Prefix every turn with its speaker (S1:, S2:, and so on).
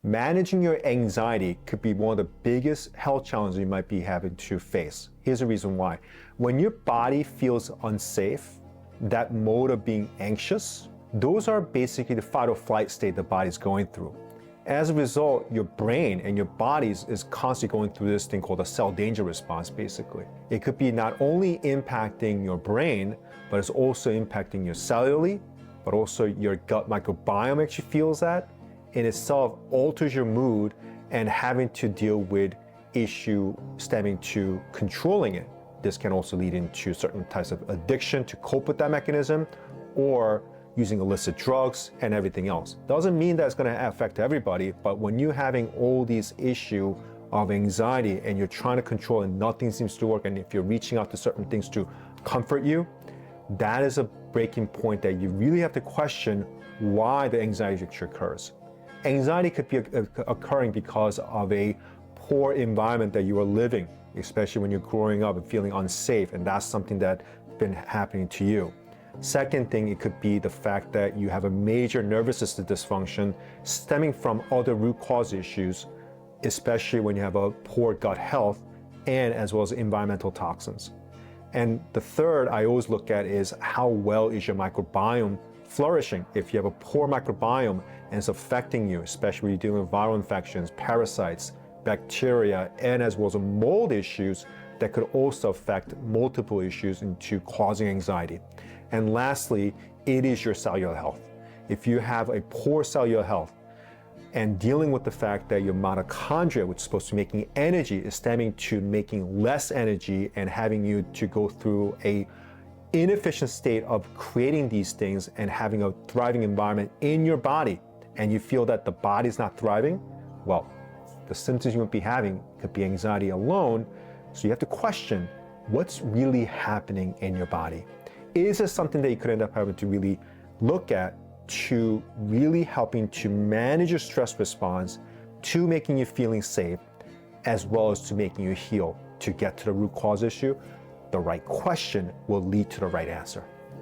S1: Managing your anxiety could be one of the biggest health challenges you might be having to face. Here's the reason why. When your body feels unsafe, that mode of being anxious, those are basically the fight or flight state the body's going through. As a result, your brain and your body is constantly going through this thing called a cell danger response, basically. It could be not only impacting your brain, but it's also impacting your cellularly, but also your gut microbiome actually feels that. In itself alters your mood and having to deal with issue stemming to controlling it. This can also lead into certain types of addiction to cope with that mechanism, or using illicit drugs and everything else. Doesn't mean that it's going to affect everybody, but when you're having all these issues of anxiety and you're trying to control and nothing seems to work, and if you're reaching out to certain things to comfort you, that is a breaking point that you really have to question why the anxiety actually occurs. Anxiety could be occurring because of a poor environment that you are living, especially when you're growing up and feeling unsafe, and that's something that's been happening to you. Second thing, it could be the fact that you have a major nervous system dysfunction stemming from other root cause issues, especially when you have a poor gut health and as well as environmental toxins. And the third I always look at is how well is your microbiome flourishing. If you have a poor microbiome and it's affecting you, especially when you're dealing with viral infections, parasites, bacteria, and as well as mold issues, that could also affect multiple issues into causing anxiety. And lastly, it is your cellular health. If you have a poor cellular health and dealing with the fact that your mitochondria, which is supposed to be making energy, is stemming to making less energy and having you to go through a inefficient state of creating these things and having a thriving environment in your body, and you feel that the body's not thriving, well, the symptoms you might be having could be anxiety alone. So you have to question what's really happening in your body. Is this something that you could end up having to really look at to really helping to manage your stress response, to making you feeling safe, as well as to making you heal to get to the root cause issue? The right question will lead to the right answer.